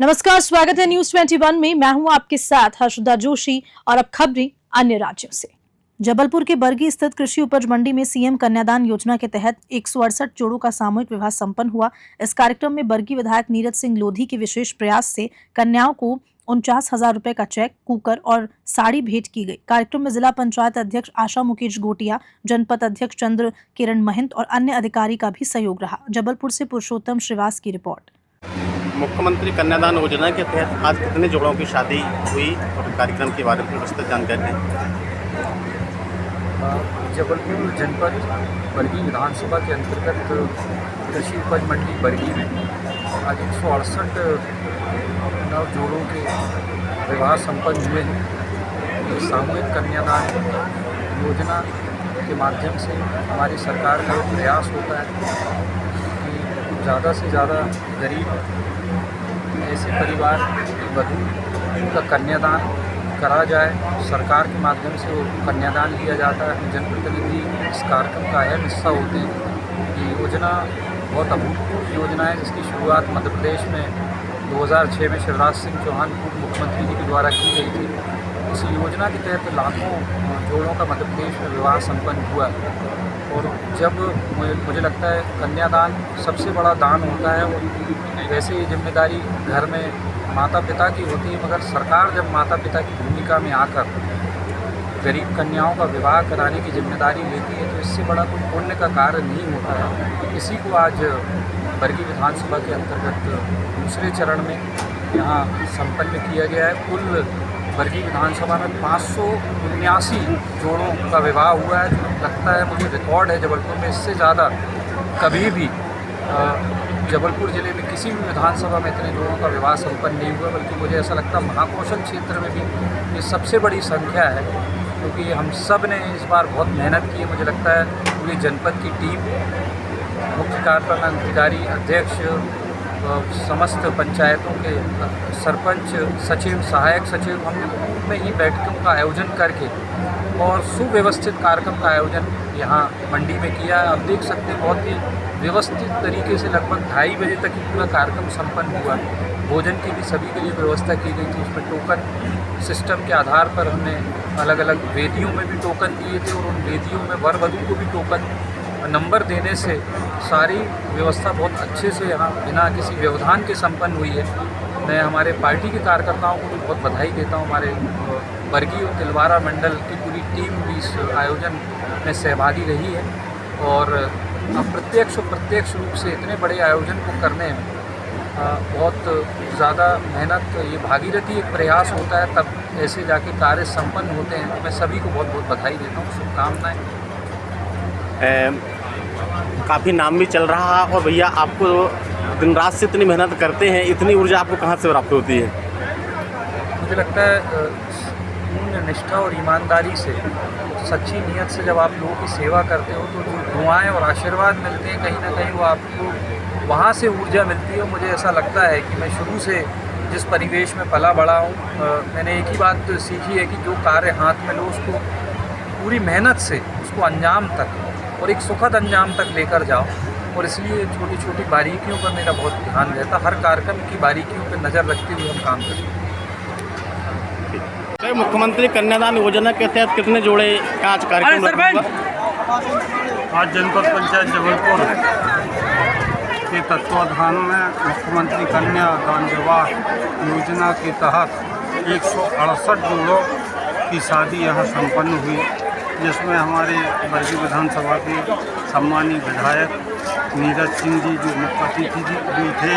नमस्कार, स्वागत है न्यूज 21 में। मैं हूं आपके साथ हर्षदा जोशी और अब खबरें अन्य राज्यों से। जबलपुर के बरगी स्थित कृषि उपज मंडी में सीएम कन्यादान योजना के तहत 168 जोड़ों का सामूहिक विवाह संपन्न हुआ। इस कार्यक्रम में बरगी विधायक नीरज सिंह लोधी के विशेष प्रयास से कन्याओं को 49,000 रुपए का चेक, कुकर और साड़ी भेंट की गई। कार्यक्रम में जिला पंचायत अध्यक्ष आशा मुकेश गोटिया, जनपद अध्यक्ष चंद्र किरण महंत और अन्य अधिकारी का भी सहयोग रहा। जबलपुर से पुरुषोत्तम श्रीवास की रिपोर्ट। मुख्यमंत्री कन्यादान योजना के तहत आज कितने जोड़ों की शादी हुई और कार्यक्रम के बारे में विस्तृत जानकारी दें। जबलपुर जनपद बरगी विधानसभा के अंतर्गत कृषि उपज मंडी बरगी में आज 168 नव जोड़ों के विवाह संपन्न हुए हैं। सामूहिक कन्यादान योजना के माध्यम से हमारी सरकार का प्रयास होता है कि ज़्यादा से ज़्यादा गरीब ऐसे परिवार वधू का कन्यादान करा जाए। सरकार के माध्यम से वो कन्यादान लिया जाता है। हम जनप्रतिनिधि इस कार्यक्रम का अहम हिस्सा होते हैं। ये योजना बहुत अभूतपूर्व योजना है जिसकी शुरुआत मध्य प्रदेश में 2006 में शिवराज सिंह चौहान पूर्व मुख्यमंत्री जी के द्वारा की गई थी। इस योजना के तहत लाखों जोड़ों का मध्य प्रदेश में विवाह संपन्न हुआ और जब मुझे लगता है कन्यादान सबसे बड़ा दान होता है। और वैसे ये जिम्मेदारी घर में माता पिता की होती है, मगर सरकार जब माता पिता की भूमिका में आकर गरीब कन्याओं का विवाह कराने की जिम्मेदारी लेती है तो इससे बड़ा कोई पुण्य का कार्य नहीं होता है। इसी को आज बरगी विधानसभा के अंतर्गत दूसरे चरण में यहाँ संपन्न किया गया है। कुल बरगी विधानसभा में 579 जोड़ों का विवाह हुआ है, जो लगता है मुझे रिकॉर्ड है जबलपुर में। इससे ज़्यादा कभी भी जबलपुर ज़िले में किसी भी विधानसभा में इतने जोड़ों का विवाह संपन्न नहीं हुआ, बल्कि मुझे ऐसा लगता है महाकौशल क्षेत्र में भी ये सबसे बड़ी संख्या है, क्योंकि हम सब ने इस बार बहुत मेहनत की है। मुझे लगता है पूरी जनपद की टीम, मुख्य कार्यपालन अधिकारी, अध्यक्ष, समस्त पंचायतों के सरपंच, सचिव, सहायक सचिव, हम में ही बैठकों का आयोजन करके और सुव्यवस्थित कार्यक्रम का आयोजन यहाँ मंडी में किया है। आप देख सकते हैं बहुत ही व्यवस्थित तरीके से लगभग 2:30 बजे तक ही पूरा कार्यक्रम संपन्न हुआ। भोजन की भी सभी के लिए व्यवस्था की गई थी। उसमें टोकन सिस्टम के आधार पर हमने अलग अलग वेदियों में भी टोकन दिए थे और उन वेदियों में वर वधू को भी टोकन नंबर देने से सारी व्यवस्था बहुत अच्छे से यहाँ बिना किसी व्यवधान के संपन्न हुई है। मैं हमारे पार्टी के कार्यकर्ताओं को भी बहुत बधाई देता हूँ। हमारे बरगी और तिलवारा मंडल की पूरी टीम भी इस आयोजन में सहभागी रही है और अप्रत्यक्ष और प्रत्यक्ष रूप से इतने बड़े आयोजन को करने में बहुत ज़्यादा मेहनत, ये भागीरथी एक प्रयास होता है, तब ऐसे जाके कार्य संपन्न होते हैं। तो मैं सभी को बहुत बहुत बधाई देता हूँ, शुभकामनाएँ। काफ़ी नाम भी चल रहा है और भैया आपको दिन रात से इतनी मेहनत करते हैं, इतनी ऊर्जा आपको कहाँ से प्राप्त होती है? मुझे लगता है पूर्ण निष्ठा और ईमानदारी से, सच्ची नीयत से जब आप लोगों की सेवा करते हो तो जो दुआएं और आशीर्वाद मिलते हैं कहीं ना कहीं वो आपको वहाँ से ऊर्जा मिलती है। मुझे ऐसा लगता है कि मैं शुरू से जिस परिवेश में पला बड़ा हूँ, मैंने एक ही बात सीखी है कि जो कार्य हाथ में लो उसको पूरी मेहनत से उसको अंजाम तक और एक सुखद अंजाम तक लेकर जाओ। और इसलिए छोटी छोटी बारीकियों पर मेरा बहुत ध्यान रहता, हर कार्यक्रम की बारीकियों पर नज़र रखते हुए हम काम करते हैं। मुख्यमंत्री कन्यादान योजना के तहत कितने जोड़े का आज कार्यक्रम हुआ? आज जनपद पंचायत जबलपुर के तत्वाधान में मुख्यमंत्री कन्यादान विवाह योजना के तहत 168 जोड़ों की शादी यहाँ संपन्न हुई, जिसमें हमारे बरगी विधानसभा के सम्मानीय विधायक नीरज सिंह जी जो मुख्य अतिथि भी थे,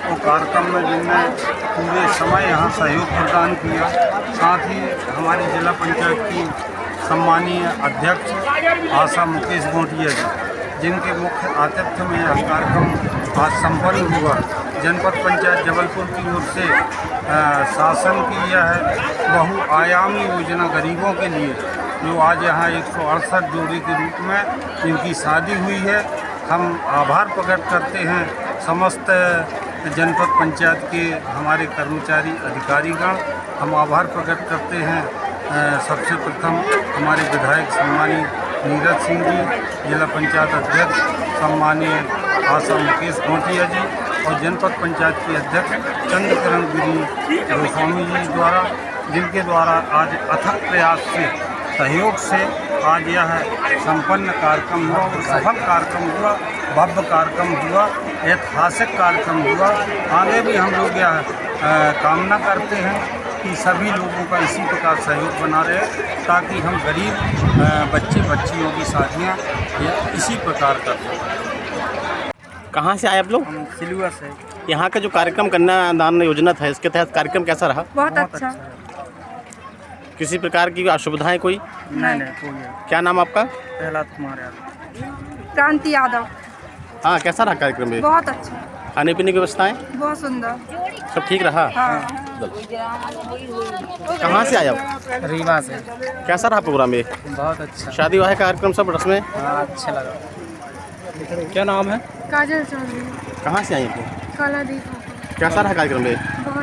वो कार्यक्रम में जिनने पूरे समय यहाँ सहयोग प्रदान किया। साथ ही हमारी जिला पंचायत की सम्मानीय अध्यक्ष आशा मुकेश गोटिया जी, जिनके मुख्य आतिथ्य में यह कार्यक्रम आज संपन्न हुआ। जनपद पंचायत जबलपुर की ओर से शासन की यह बहुआयामी योजना गरीबों के लिए जो आज यहाँ 168 जोड़े के रूप में इनकी शादी हुई है। हम आभार प्रकट करते हैं समस्त जनपद पंचायत के हमारे कर्मचारी अधिकारीगण। हम आभार प्रकट करते हैं सबसे प्रथम हमारे विधायक सम्मानीय नीरज सिंह जी, जिला पंचायत अध्यक्ष सम्मानीय आशा मुकेश गोटिया जी और जनपद पंचायत के अध्यक्ष चंद्रकिरण गिरी गोस्वामी जी द्वारा, जिनके द्वारा आज अथक प्रयास से, सहयोग से आज यह संपन्न कार्यक्रम हुआ और सफल कार्यक्रम हुआ, भव्य कार्यक्रम हुआ, ऐतिहासिक कार्यक्रम हुआ। आगे भी हम लोग यह कामना करते हैं कि सभी लोगों का इसी प्रकार सहयोग बना रहे, ताकि हम गरीब बच्चे बच्चियों की शादियाँ इसी प्रकार कर सकें। कहाँ से आए आप लोग? हम सिलुआ से। यहाँ का जो कार्यक्रम कन्यादान योजना था, इसके तहत कार्यक्रम कैसा रहा? बहुत अच्छा। किसी प्रकार की असुविधाएं कोई? नहीं कोई है। क्या नाम आपका? प्रहलाद कुमार यादव। क्रांति यादव। हाँ, कैसा रहा कार्यक्रम ये? बहुत अच्छा। खाने पीने की व्यवस्थाएं बहुत सुंदर। सब ठीक रहा? हाँ। कहाँ से आए आप? रीवा से। कैसा रहा प्रोग्राम ये? बहुत अच्छा। शादी विवाह कार्यक्रम सब रस्में? हाँ, अच्छा लगा। क्या नाम है? काजल चौधरी। कहाँ से आई आप? काला दीप। कैसा रहा कार्यक्रम ये? बहुत